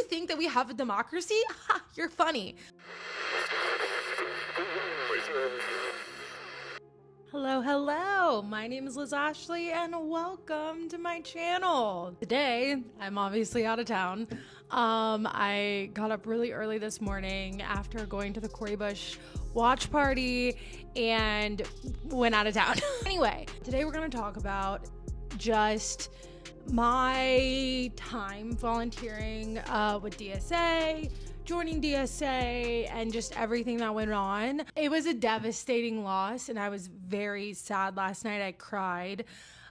think that we have a democracy? Ha, you're funny. Hello. My name is Ashlee and welcome to my channel. Today, I'm obviously out of town. I got up really early this morning after going to the Cori watch party and went out of town. Anyway, today we're gonna talk about just my time volunteering with DSA, joining DSA, and just everything that went on. It was a devastating loss, and I was very sad last night. I cried.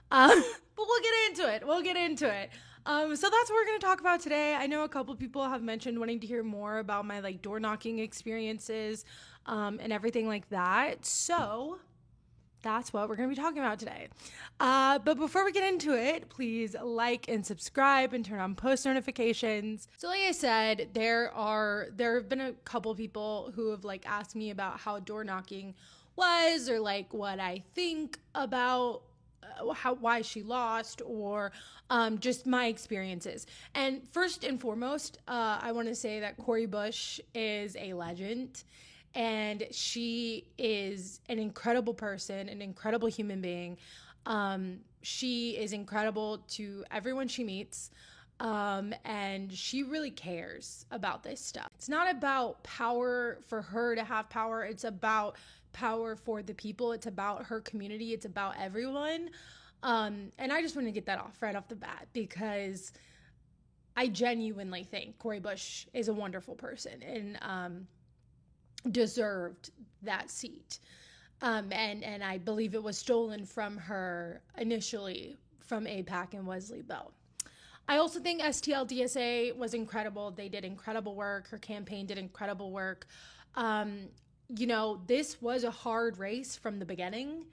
But we'll get into it. So that's what we're going to talk about today. I know a couple people have mentioned wanting to hear more about my door knocking experiences and everything like that. So that's what we're going to be talking about today. But before we get into it, please like and subscribe and turn on post notifications. So like I said, there have been a couple people who have asked me about how door knocking was, or what I think about why she lost, or just my experiences. And first and foremost, I want to say that Cori is a legend. And she is an incredible person, an incredible human being. She is incredible to everyone she meets. And she really cares about this stuff. It's not about power for her to have power. It's about power for the people. It's about her community. It's about everyone. And I just want to get that off right off the bat, because I genuinely think Cori is a wonderful person and deserved that seat. And I believe it was stolen from her initially from AIPAC and Wesley Bell. I also think STLDSA was incredible. They did incredible work. Her campaign did incredible work. This was a hard race from the beginning,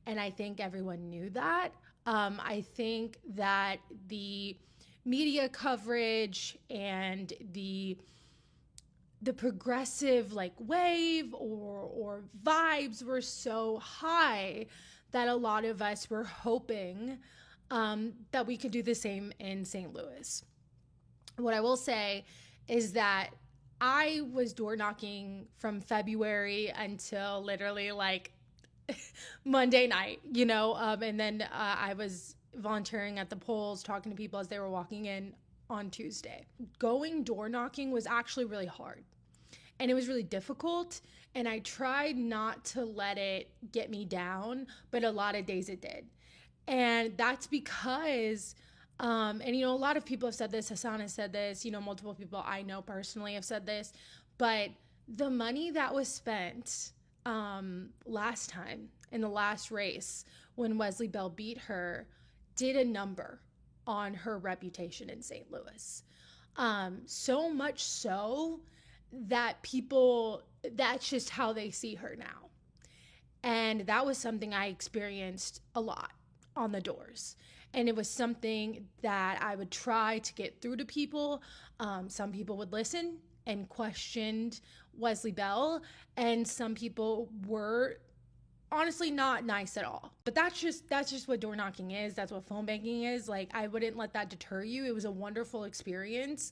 and I think everyone knew that. I think that the media coverage and the progressive wave or vibes were so high that a lot of us were hoping that we could do the same in St. Louis. What I will say is that I was door knocking from February until literally Monday night, and then I was volunteering at the polls, talking to people as they were walking in on Tuesday. Going door knocking was actually really hard, and it was really difficult, and I tried not to let it get me down, but a lot of days it did. And that's because a lot of people have said this. Hassan has said this, multiple people I know personally have said this, but the money that was spent last time in the last race when Wesley Bell beat her did a number on her reputation in St. Louis. So much so that that's just how they see her now. And that was something I experienced a lot on the doors. And it was something that I would try to get through to people. Some people would listen and questioned Wesley Bell, and some people were honestly not nice at all. But that's just what door knocking is. That's what phone banking is. I wouldn't let that deter you. It was a wonderful experience.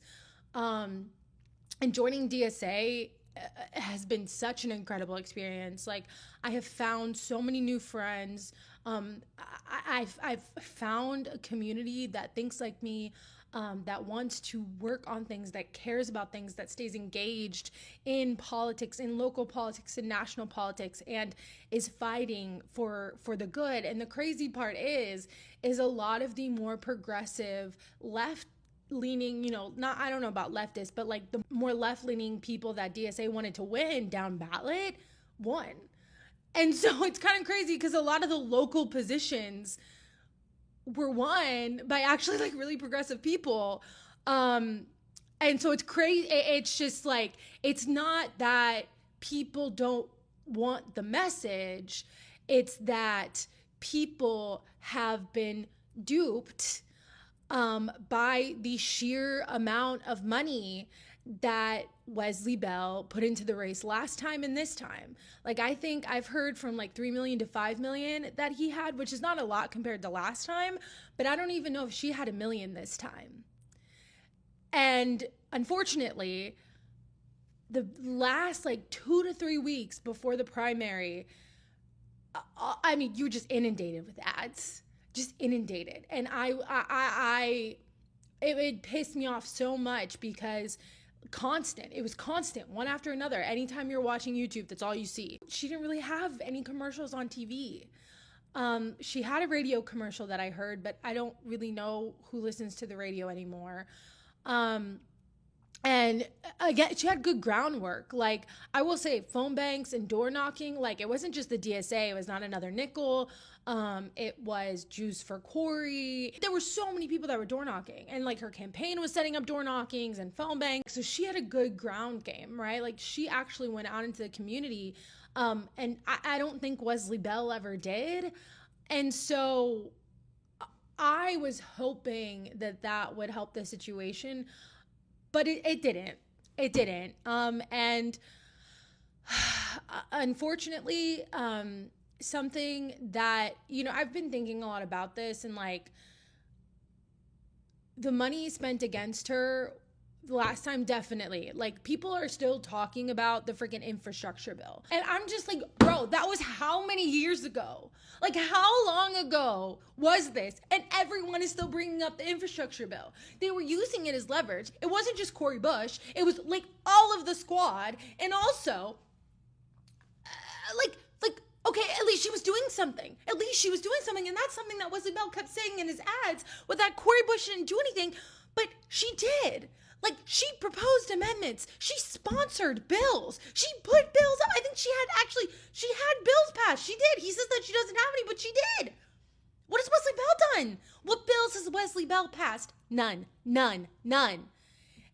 And joining DSA has been such an incredible experience. I have found so many new friends. I've found a community that thinks like me, that wants to work on things, that cares about things, that stays engaged in politics, in local politics, in national politics, and is fighting for the good. And the crazy part is a lot of the more progressive left-leaning, I don't know about leftists, but the more left-leaning people that DSA wanted to win down ballot won. And so it's kind of crazy because a lot of the local positions were won by actually really progressive people. And so it's crazy. It's just it's not that people don't want the message. It's that people have been duped by the sheer amount of money that Wesley Bell put into the race last time and this time. I think I've heard from 3 million to 5 million that he had, which is not a lot compared to last time, but I don't even know if she had 1 million this time. And unfortunately, the last like 2 to 3 weeks before the primary, I mean, you were just inundated with ads, just inundated. And it pissed me off so much because it was constant, one after another. Anytime you're watching YouTube, that's all you see. She didn't really have any commercials on TV. She had a radio commercial that I heard, but I don't really know who listens to the radio anymore. And again, she had good groundwork. Like, I will say, phone banks and door knocking, like, it wasn't just the DSA. It was Not Another Nickel. It was Juice for Cori. There were so many people that were door knocking. And, like, her campaign was setting up door knockings and phone banks. So she had a good ground game, right? Like, she actually went out into the community. And I don't think Wesley Bell ever did. And so I was hoping that would help the situation. But it didn't. It didn't. And unfortunately, something that, I've been thinking a lot about this, and like the money spent against her the last time, definitely. Like, people are still talking about the freaking infrastructure bill. And I'm just like, bro, that was how many years ago? Like, how long ago was this? And everyone is still bringing up the infrastructure bill. They were using it as leverage. It wasn't just Cori Bush. It was like all of the squad. And also, okay, at least she was doing something. At least she was doing something. And that's something that Wesley Bell kept saying in his ads, with that Cori Bush didn't do anything. But she did. Like, she proposed amendments. She sponsored bills. She put bills up. I think she had bills passed. She did. He says that she doesn't have any, but she did. What has Wesley Bell done? What bills has Wesley Bell passed? None.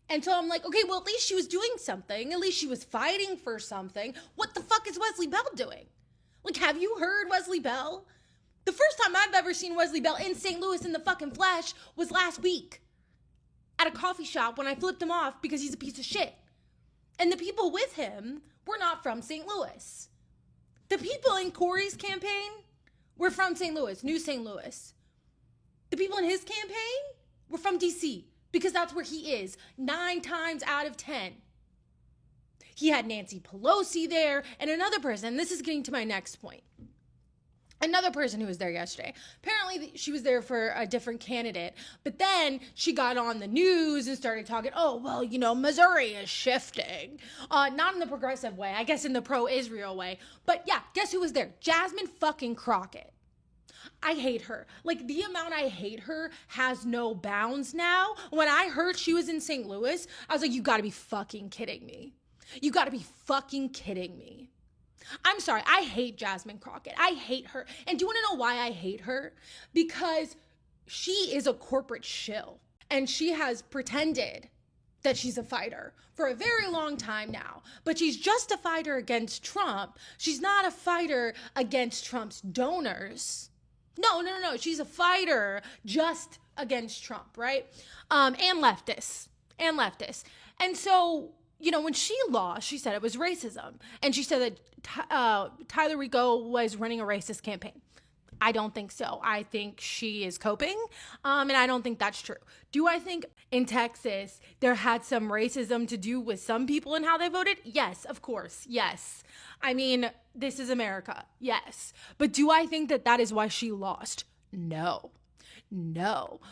And so I'm like, okay, well, at least she was doing something. At least she was fighting for something. What the fuck is Wesley Bell doing? Like, have you heard Wesley Bell? The first time I've ever seen Wesley Bell in St. Louis in the fucking flesh was last week at a coffee shop when I flipped him off because he's a piece of shit. And the people with him were not from St. Louis. The people in Cori's campaign were from St. Louis, New St. Louis. The people in his campaign were from DC because that's where he is 9 times out of 10. He had Nancy Pelosi there and another person. This is getting to my next point. Another person who was there yesterday. Apparently she was there for a different candidate, but then she got on the news and started talking, oh, well, Missouri is shifting. Not in the progressive way, I guess in the pro-Israel way. But yeah, guess who was there? Jasmine fucking Crockett. I hate her. Like, the amount I hate her has no bounds now. When I heard she was in St. Louis, I was like, you gotta be fucking kidding me. You gotta be fucking kidding me. I'm sorry, I hate Jasmine Crockett. I hate her. And do you want to know why I hate her? Because she is a corporate shill. And she has pretended that she's a fighter for a very long time now. But she's just a fighter against Trump. She's not a fighter against Trump's donors. No. She's a fighter just against Trump, right? And leftists. And so, when she lost, she said it was racism. And she said that Tyler Rico was running a racist campaign. I don't think so. I think she is coping, and I don't think that's true. Do I think in Texas there had some racism to do with some people and how they voted? Yes, of course. Yes. I mean, this is America. Yes. But do I think that is why she lost? No.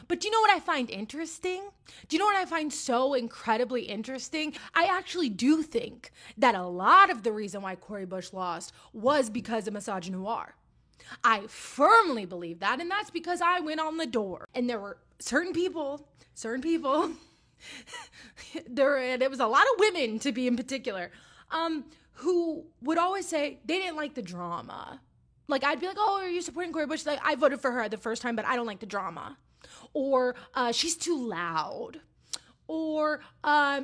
But do you know what I find interesting? Do you know what I find so incredibly interesting? I actually do think that a lot of the reason why Cori Bush lost was because of misogynoir. I firmly believe that, and that's because I went on the door. And there were certain people, there was a lot of women, to be in particular, who would always say they didn't like the drama. Like, I'd be like, oh, are you supporting Cori Bush? Like, I voted for her the first time, but I don't like the drama. Or she's too loud. Or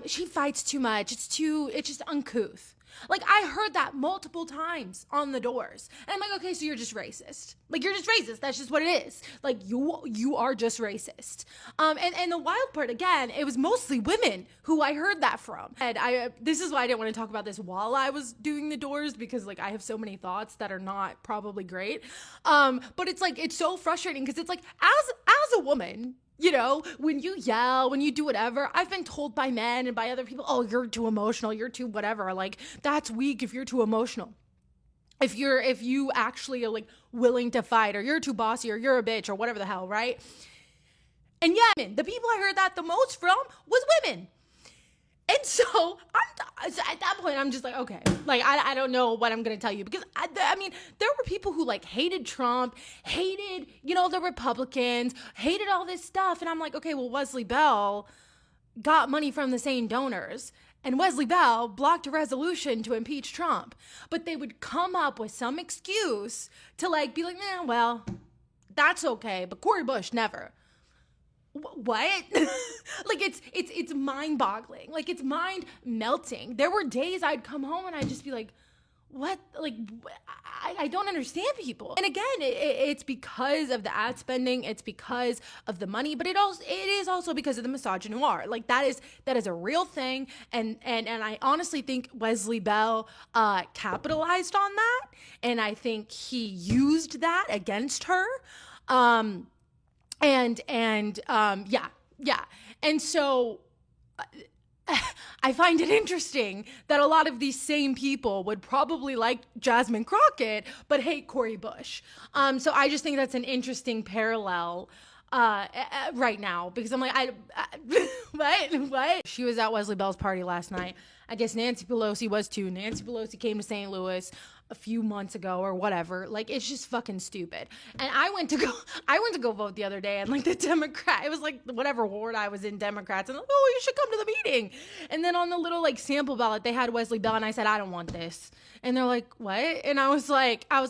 she fights too much. It's just uncouth. Like, I heard that multiple times on the doors. And I'm like, okay, so you're just racist. Like, you're just racist. That's just what it is. Like, you are just racist. And the wild part, again, it was mostly women who I heard that from. And this is why I didn't want to talk about this while I was doing the doors, because, like, I have so many thoughts that are not probably great. But it's, like, it's so frustrating because it's, like, as a woman, You know, when you yell, when you do whatever, I've been told by men and by other people, oh, you're too emotional, you're too whatever. Like, that's weak if you're too emotional. If you actually are like willing to fight, or you're too bossy, or you're a bitch, or whatever the hell, right? And yeah, the people I heard that the most from was women. And so at that point, I'm just like, okay, like, I don't know what I'm going to tell you, because I mean, there were people who like hated Trump, hated, the Republicans, hated all this stuff. And I'm like, okay, well, Wesley Bell got money from the same donors, and Wesley Bell blocked a resolution to impeach Trump. But they would come up with some excuse to like be like, well, that's okay, but Cori Bush never. What? Like, it's mind-boggling. Like, it's mind-melting. There were days I'd come home and I'd just be like, what? Like, I don't understand people. And again, it's because of the ad spending. It's because of the money, but it is also because of the misogynoir. Like, that is a real thing. And I honestly think Wesley Bell capitalized on that. And I think he used that against her. Yeah. And so I find it interesting that a lot of these same people would probably like Jasmine Crockett, but hate Cori Bush. So I just think that's an interesting parallel right now, because I'm like, what? She was at Wesley Bell's party last night. I guess Nancy Pelosi was too. Nancy Pelosi came to St. Louis a few months ago or whatever. Like, it's just fucking stupid. And I went to go vote the other day, and like the Democrat, it was like whatever ward I was in, Democrats, and like, oh, you should come to the meeting. And then on the little like sample ballot, they had Wesley Bell, and I said, I don't want this. And they're like, what? And I was like, I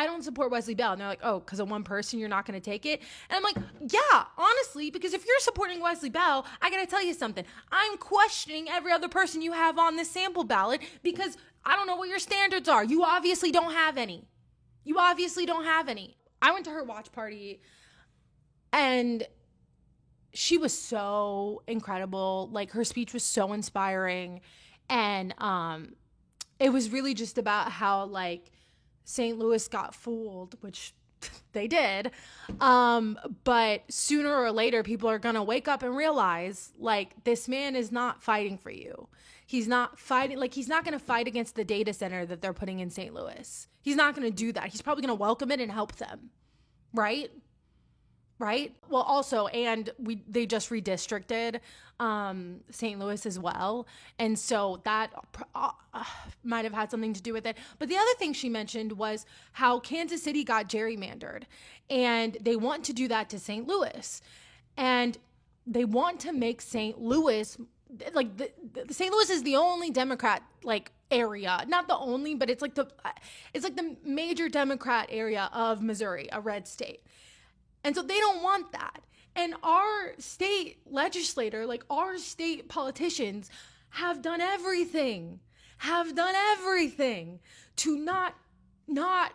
don't support Wesley Bell. And they're like, oh, because of one person, you're not going to take it? And I'm like, yeah, honestly, because if you're supporting Wesley Bell, I got to tell you something. I'm questioning every other person you have on this sample ballot, because I don't know what your standards are. You obviously don't have any. I went to her watch party, and she was so incredible. Like, her speech was so inspiring. And it was really just about how like St. Louis got fooled, which they did. But sooner or later, people are going to wake up and realize, like, this man is not fighting for you. He's not fighting, like, he's not going to fight against the data center that they're putting in St. Louis. He's not going to do that. He's probably going to welcome it and help them. Right? Well, also, and they just redistricted St. Louis as well. And so that might have had something to do with it. But the other thing she mentioned was how Kansas City got gerrymandered, and they want to do that to St. Louis. And they want to make St. Louis, like, the St. Louis is the only Democrat, like, area, not the only, but it's like the major Democrat area of Missouri, a red state. And so they don't want that. And our state legislator, like our state politicians, have done everything to not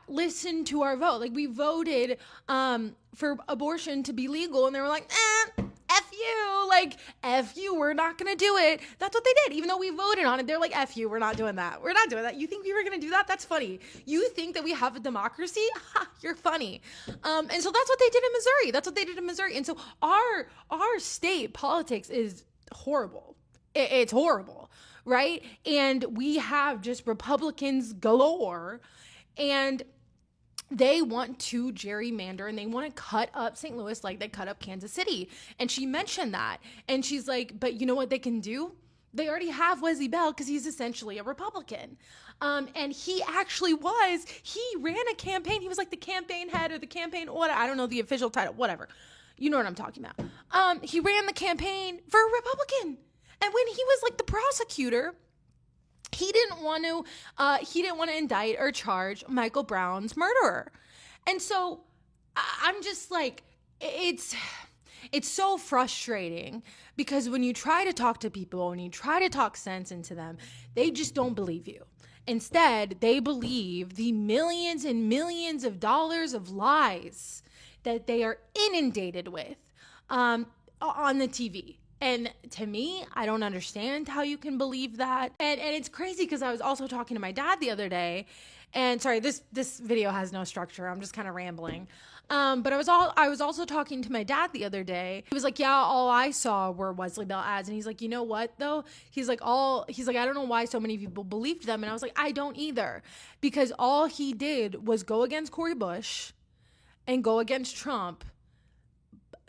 listen to our vote. Like, we voted for abortion to be legal, and they were like, F you, like, F you, we're not gonna do it. That's what they did. Even though we voted on it, they're like, F you, we're not doing that. You think we were gonna do that? That's funny. You think that we have a democracy? Ha, you're funny. And so that's what they did in Missouri. And so our state politics is horrible. It's horrible, right? And we have just Republicans galore, and they want to gerrymander, and they want to cut up St. Louis like they cut up Kansas City. And she mentioned that. And she's like, but you know what they can do? They already have Wesley Bell, because he's essentially a Republican. And he ran a campaign. He was like the campaign head, or the campaign, what, I don't know the official title, whatever. You know what I'm talking about. He ran the campaign for a Republican. And when he was like the prosecutor, he didn't want to indict or charge Michael Brown's murderer. And so I'm just like, it's so frustrating, because when you try to talk to people, when you try to talk sense into them, they just don't believe you. Instead, they believe the millions and millions of dollars of lies that they are inundated with on the TV. And to me, I don't understand how you can believe that. And it's crazy because I was also talking to my dad the other day. And sorry, this video has no structure. I'm just kind of rambling. But I was also talking to my dad the other day. He was like, "Yeah, all I saw were Wesley Bell ads." And he's like, "You know what though?" He's like, "I don't know why so many people believed them." And I was like, "I don't either." Because all he did was go against Cori Bush and go against Trump.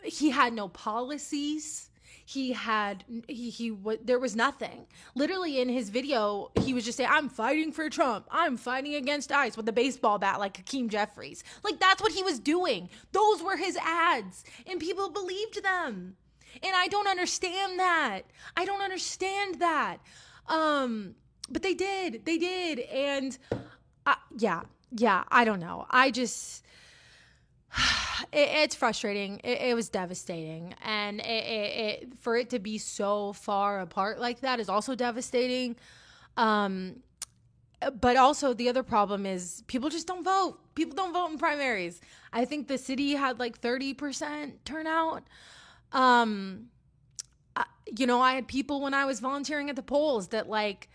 He had no policies. There was nothing. Literally in his video, he was just saying, "I'm fighting for Trump. I'm fighting against ICE," with a baseball bat like Hakeem Jeffries. Like, that's what he was doing. Those were his ads, and people believed them. And I don't understand that. But they did. And yeah, I don't know. It's frustrating. It was devastating. And for it to be so far apart like that is also devastating. But also the other problem is people just don't vote. People don't vote in primaries. I think the city had like 30% turnout. I had people when I was volunteering at the polls that like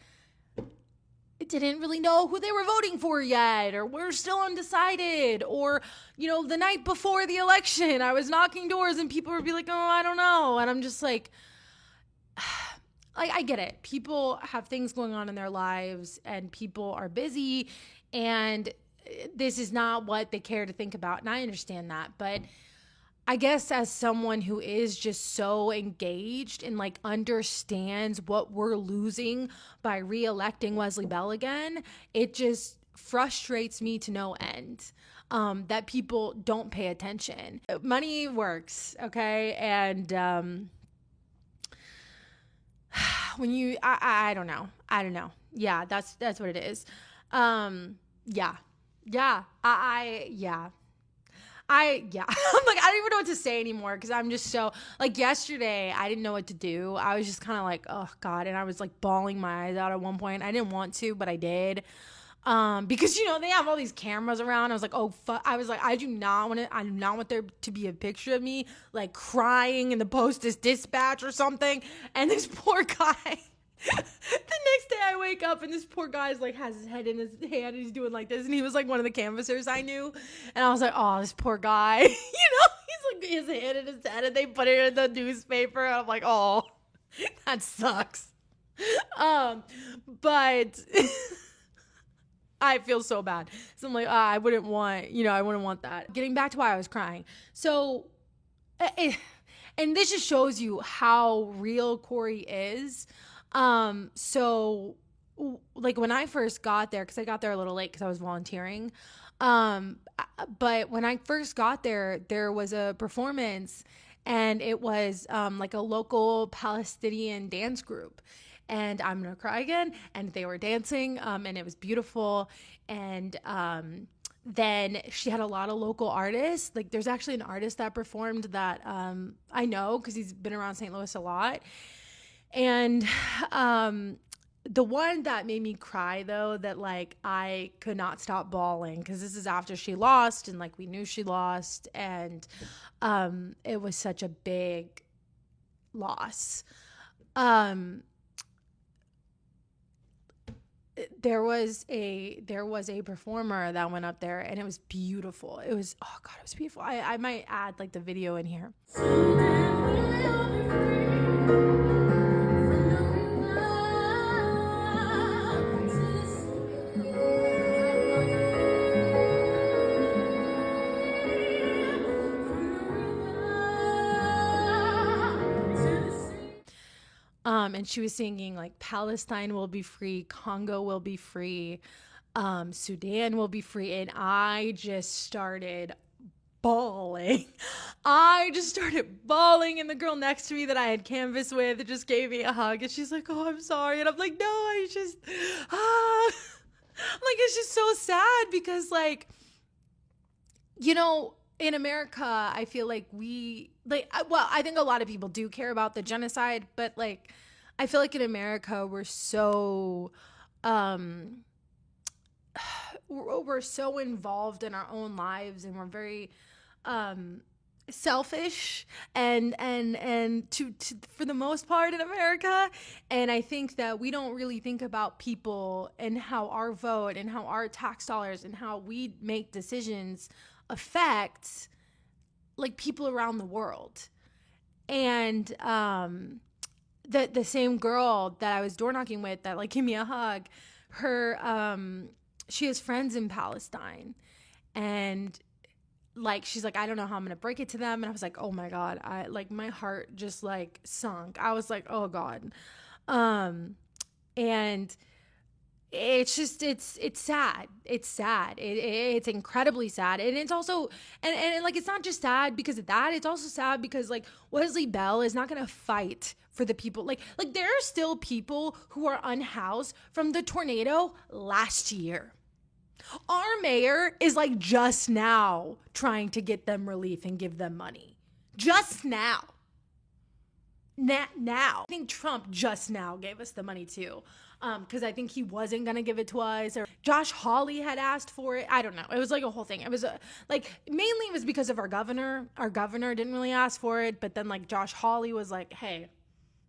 didn't really know who they were voting for yet, or were still undecided, or the night before the election I was knocking doors and people would be like, "Oh, I don't know." And I'm just like I get it. People have things going on in their lives and people are busy and this is not what they care to think about, and I understand that. But I guess as someone who is just so engaged and like understands what we're losing by re-electing Wesley Bell again, it just frustrates me to no end that people don't pay attention. Money works, okay? And I don't know. Yeah, that's what it is. Yeah. I'm like, I don't even know what to say anymore because I'm just so, like, yesterday I didn't know what to do. I was just kind of like, oh God. And I was like bawling my eyes out at one point. I didn't want to, but I did. Because they have all these cameras around. I was like, oh fuck. I was like, I do not want there to be a picture of me like crying in the Post-Dispatch or something. And this poor guy, the next day I wake up and this poor guy's like has his head in his hand and he's doing like this, and he was like one of the canvassers I knew, and I was like, oh, this poor guy. He's like his hand in his head and they put it in the newspaper, and I'm like, oh, that sucks. But I feel so bad, so I'm like, I wouldn't want that. Getting back to why I was crying, so and this just shows you how real Cori is. So like when I first got there, because I got there a little late because I was volunteering, but when I first got there, there was a performance, and it was like a local Palestinian dance group, and I'm gonna cry again, and they were dancing, and it was beautiful. And then she had a lot of local artists. Like there's actually an artist that performed that I know because he's been around St. Louis a lot. And the one that made me cry though, that like I could not stop bawling, because this is after she lost and like we knew she lost, and it was such a big loss. There was a performer that went up there, and it was beautiful. It was, oh God, it was beautiful. I might add like the video in here. And she was singing like Palestine will be free, Congo will be free, Sudan will be free. And I just started bawling. And the girl next to me that I had canvas with just gave me a hug, and she's like, "Oh, I'm sorry." And I'm like, "No, I just, like, it's just so sad because like, in America, I feel like I think a lot of people do care about the genocide, but like, I feel like in America, we're so involved in our own lives, and we're very selfish and to for the most part in America. And I think that we don't really think about people and how our vote and how our tax dollars and how we make decisions affect like people around the world. And the same girl that I was door knocking with that like gave me a hug, her she has friends in Palestine, and like she's like, I don't know how I'm gonna break it to them. And I was like, oh my god, I like my heart just like sunk. I was like, oh god. And it's just it's sad. It's sad. It's incredibly sad. And it's also and like it's not just sad because of that. It's also sad because like Wesley Bell is not gonna fight for the people. Like there are still people who are unhoused from the tornado last year. Our mayor is like just now trying to get them relief and give them money. Just now. Now. I think Trump just now gave us the money too. Because I think he wasn't going to give it to us. Or Josh Hawley had asked for it. I don't know. It was like a whole thing. It was like mainly it was because of our governor. Our governor didn't really ask for it. But then like Josh Hawley was like, hey,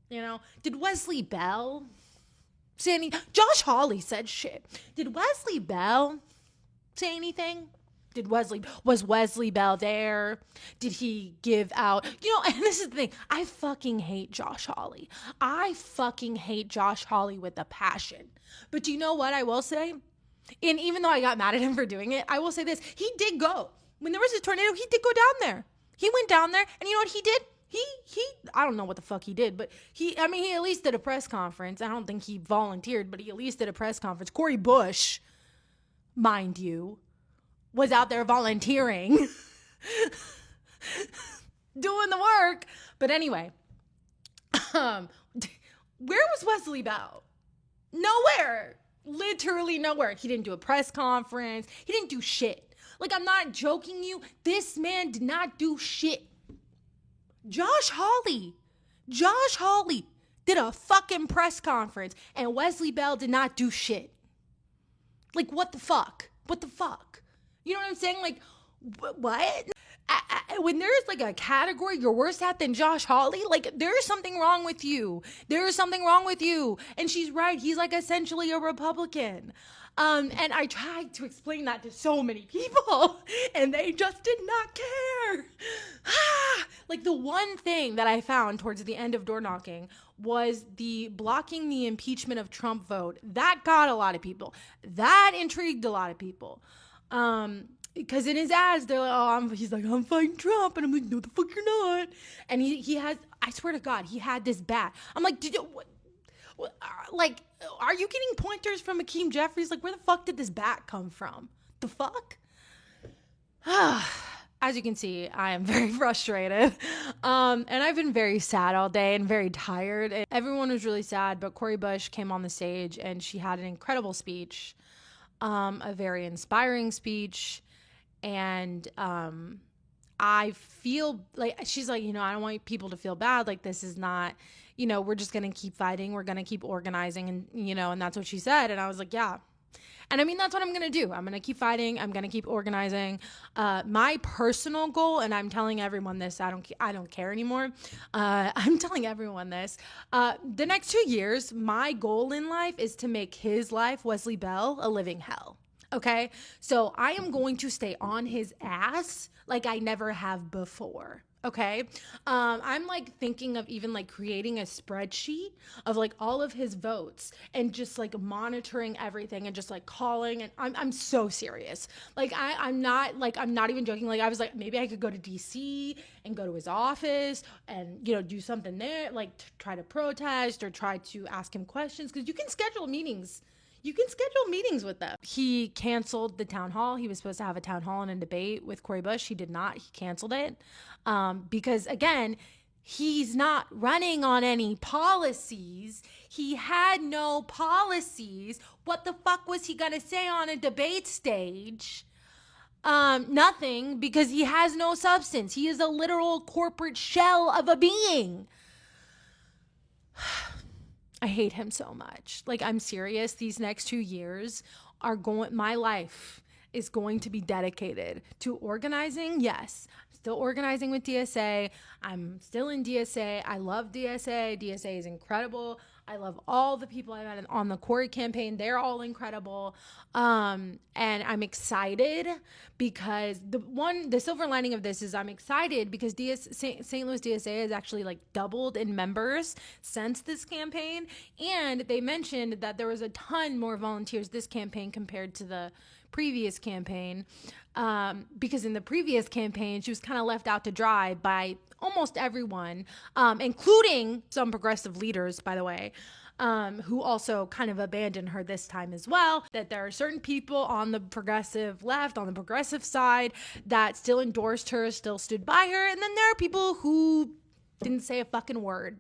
you know, did Wesley Bell say anything? Josh Hawley said shit. Did Wesley Bell say anything? Was Wesley Bell there? Did he give out, you know, and this is the thing, I fucking hate Josh Hawley. I fucking hate Josh Hawley with a passion. But do you know what I will say? And even though I got mad at him for doing it, I will say this, he did go. When there was a tornado, he did go down there. He went down there, and you know what he did? He I don't know what the fuck he did, but he at least did a press conference. I don't think he volunteered, but he at least did a press conference. Cori Bush, mind you, was out there volunteering, doing the work. But anyway, where was Wesley Bell? Nowhere. Literally nowhere. He didn't do a press conference. He didn't do shit. Like, I'm not joking you. This man did not do shit. Josh Hawley did a fucking press conference, and Wesley Bell did not do shit. Like, what the fuck? What the fuck? You know what I'm saying? Like, what? When there's like a category you're worse at than Josh Hawley, like there's something wrong with you. There is something wrong with you. And she's right. He's like essentially a Republican. And I tried to explain that to so many people, and they just did not care. Like the one thing that I found towards the end of door knocking was the blocking the impeachment of Trump vote. That got a lot of people. That intrigued a lot of people. Because in his ads, they're like, he's like, I'm fighting Trump. And I'm like, no, the fuck you're not. And he has, I swear to God, he had this bat. I'm like, like, are you getting pointers from Hakeem Jeffries? Like, where the fuck did this bat come from? The fuck? As you can see, I am very frustrated. And I've been very sad all day and very tired. And everyone was really sad, but Cori Bush came on the stage and she had an incredible speech. A very inspiring speech. And I feel like she's like, you know, I don't want people to feel bad. Like, this is not, you know, we're just going to keep fighting. We're going to keep organizing. And, you know, and that's what she said. And I was like, yeah. And that's what I'm going to do. I'm going to keep fighting. I'm going to keep organizing. My personal goal, and I'm telling everyone this, I don't care anymore. I'm telling everyone this. The next 2 years, my goal in life is to make his life, Wesley Bell, a living hell. Okay? So I am going to stay on his ass like I never have before. Okay. I'm like thinking of even like creating a spreadsheet of like all of his votes and just like monitoring everything and just like calling. And I'm so serious. Like I'm not even joking. Like I was like, maybe I could go to DC and go to his office and, you know, do something there, like try to protest or try to ask him questions. 'Cause you can schedule meetings. You can schedule meetings with them. He canceled the town hall. He was supposed to have a town hall and a debate with Cori Bush. He did not. He canceled it because, again, he's not running on any policies. He had no policies. What the fuck was he going to say on a debate stage? Nothing, because he has no substance. He is a literal corporate shell of a being. I hate him so much. Like, I'm serious. These next 2 years are going, my life is going to be dedicated to organizing. Yes, still organizing with DSA. I'm still in DSA. I love DSA. DSA is incredible. I love all the people I met on the Cori campaign. They're all incredible. And I'm excited because the silver lining of this is I'm excited because St. Louis DSA has actually like doubled in members since this campaign. And they mentioned that there was a ton more volunteers this campaign compared to the previous campaign. Because in the previous campaign, she was kind of left out to dry by almost everyone, including some progressive leaders, by the way, who also kind of abandoned her this time as well. That there are certain people on the progressive left, on the progressive side, that still endorsed her, still stood by her. And then there are people who didn't say a fucking word.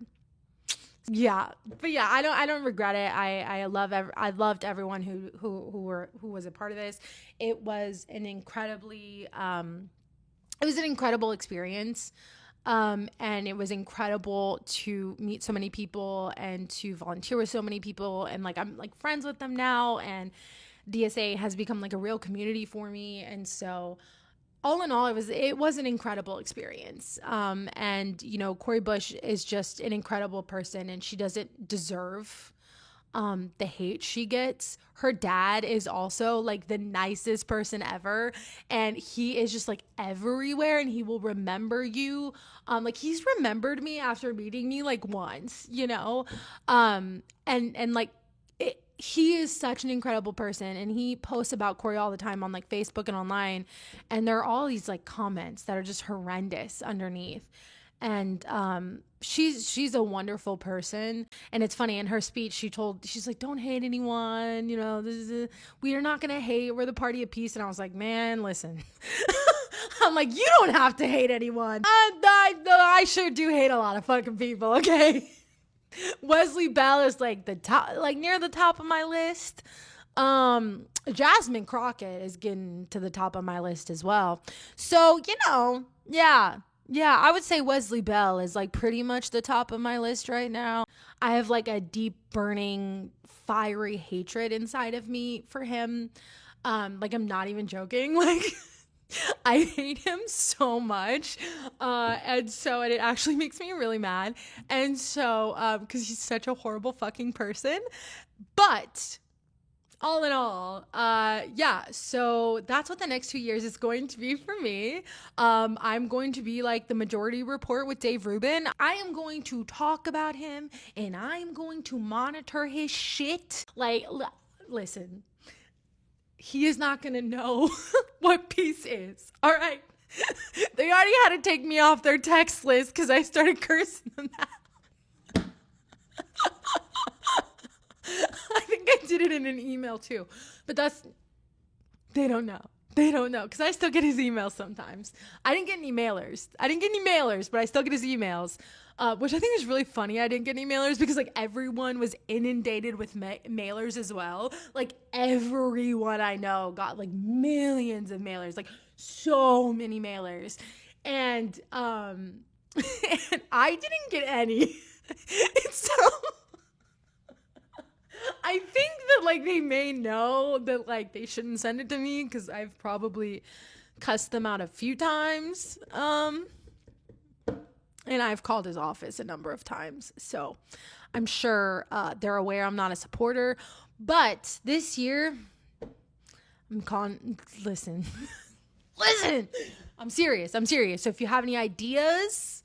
Yeah, but yeah, I don't regret it. I loved everyone who was a part of this. It was an incredible experience. And it was incredible to meet so many people and to volunteer with so many people. And like, I'm like friends with them now, and DSA has become like a real community for me. And so all in all, it was an incredible experience. And you know, Cori Bush is just an incredible person, and she doesn't deserve the hate she gets. Her dad is also like the nicest person ever, and he is just like everywhere, and he will remember you. Like he's remembered me after meeting me like once, you know, and like he is such an incredible person, and he posts about Cori all the time on like Facebook and online, and there are all these like comments that are just horrendous underneath. And she's a wonderful person. And it's funny, in her speech she's like, don't hate anyone, you know, we are not gonna hate, we're the party of peace. And I was like, man, listen. I'm like, you don't have to hate anyone. I sure do hate a lot of fucking people, okay? Wesley Bell is like the top, like near the top of my list. Jasmine Crockett is getting to the top of my list as well. So, you know, yeah, I would say Wesley Bell is like pretty much the top of my list right now. I have like a deep, burning, fiery hatred inside of me for him. Like, I'm not even joking. Like, I hate him so much. And it actually makes me really mad. And so, because he's such a horrible fucking person. But all in all, yeah, so that's what the next 2 years is going to be for me. I'm going to be like the Majority Report with Dave Rubin. I am going to talk about him, and I am going to monitor his shit. Like, listen, he is not going to know what peace is. All right. They already had to take me off their text list because I started cursing them out. I think I did it in an email too, but they don't know because I still get his emails sometimes. I didn't get any mailers, but I still get his emails, which I think is really funny. I didn't get any mailers because like everyone was inundated with mailers as well. Like everyone I know got like millions of mailers, like so many mailers, and and I didn't get any. So I think that like they may know that like they shouldn't send it to me because I've probably cussed them out a few times. And I've called his office a number of times. So I'm sure they're aware I'm not a supporter. But this year, I'm calling, listen, I'm serious. So if you have any ideas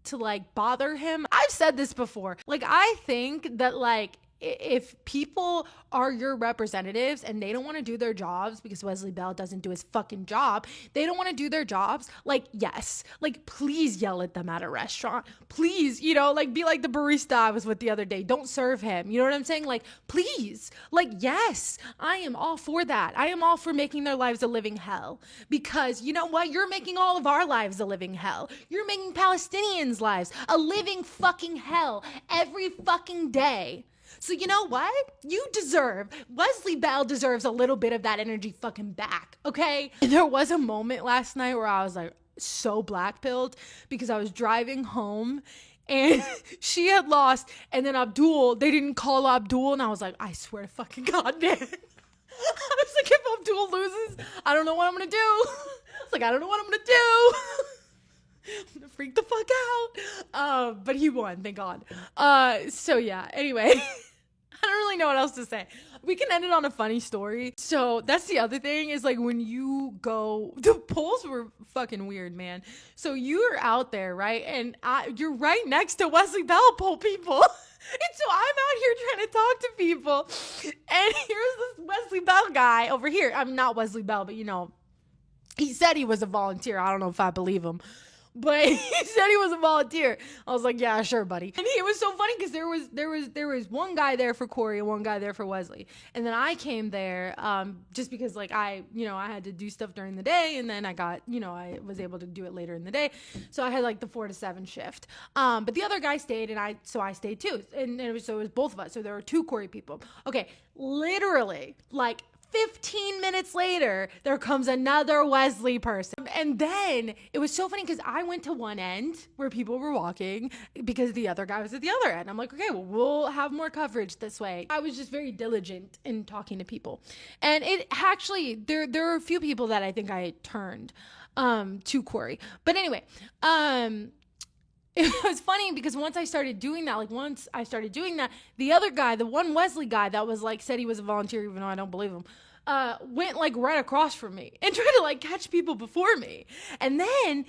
to like bother him, I've said this before. Like, I think that like, if people are your representatives and they don't want to do their jobs because Wesley Bell doesn't do his fucking job, they don't want to do their jobs, like, yes, like, please yell at them at a restaurant. Please, you know, like, be like the barista I was with the other day. Don't serve him. You know what I'm saying? Like, please, like, yes, I am all for that. I am all for making their lives a living hell, because you know what? You're making all of our lives a living hell. You're making Palestinians' lives a living fucking hell every fucking day. So you know what? Wesley Bell deserves a little bit of that energy fucking back, okay? There was a moment last night where I was like so black-pilled because I was driving home and she had lost, and then they didn't call Abdul, and I was like, I swear to fucking God, man. I was like, if Abdul loses, I don't know what I'm gonna do. I was like, I don't know what I'm gonna do. I'm gonna freak the fuck out. But he won, thank God. So yeah, anyway. I don't really know what else to say. We can end it on a funny story. So that's the other thing is like when you go, the polls were fucking weird, man. So you're out there, right? And you're right next to Wesley Bell poll people. And so I'm out here trying to talk to people. And here's this Wesley Bell guy over here. I mean, not Wesley Bell, but you know, he said he was a volunteer. I don't know if I believe him. But he said he was a volunteer. I was like, yeah, sure, buddy. And it was so funny because there was one guy there for Cori and one guy there for Wesley. And then I came there just because like I had to do stuff during the day, and then I was able to do it later in the day. So I had like the 4 to 7 shift. But the other guy stayed, and I stayed too. And it was both of us. So there were 2 Cori people. Okay, literally like 15 minutes later, there comes another Wesley person. And then it was so funny because I went to one end where people were walking because the other guy was at the other end. I'm like, okay, well, we'll have more coverage this way. I was just very diligent in talking to people. And it actually, there are a few people that I think I turned to Cori. But anyway, it was funny because once I started doing that, the other guy, the one Wesley guy that was like, said he was a volunteer, even though I don't believe him, went like right across from me and tried to like catch people before me. And then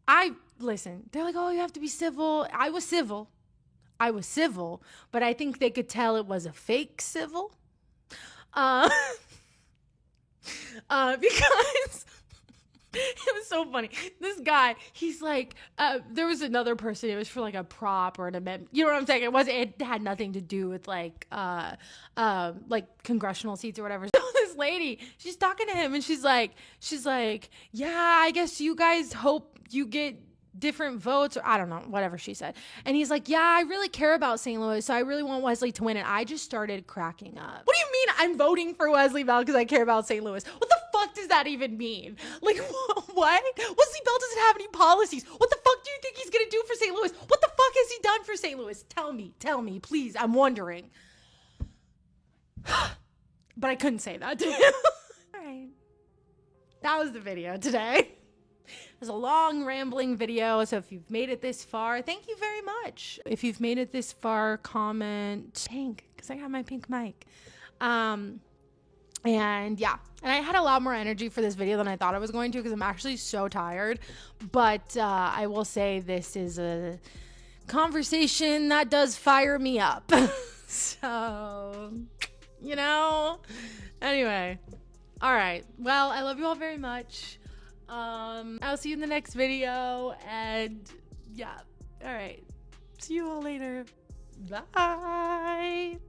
they're like, oh, you have to be civil. I was civil, but I think they could tell it was a fake civil. Because it was so funny. This guy, he's like, there was another person. It was for like a prop or an event. You know what I'm saying? It had nothing to do with like congressional seats or whatever. So this lady, she's talking to him and she's like, yeah, I guess you guys hope you get different votes, or I don't know, whatever she said. And he's like, yeah, I really care about St. Louis, so I really want Wesley to win. And I just started cracking up. What do you mean I'm voting for Wesley Bell because I care about St. Louis? What the fuck does that even mean? Like, what? Wesley Bell doesn't have any policies. What the fuck do you think he's gonna do for St. Louis? What the fuck has he done for St. Louis? Tell me, please. I'm wondering. But I couldn't say that to him. All right. That was the video today. It was a long, rambling video, so if you've made it this far, thank you very much. If you've made it this far, comment pink, because I got my pink mic. And yeah, and I had a lot more energy for this video than I thought I was going to because I'm actually so tired. But I will say this is a conversation that does fire me up. So, anyway. All right. Well, I love you all very much. I'll see you in the next video, and yeah, all right, see you all later. Bye.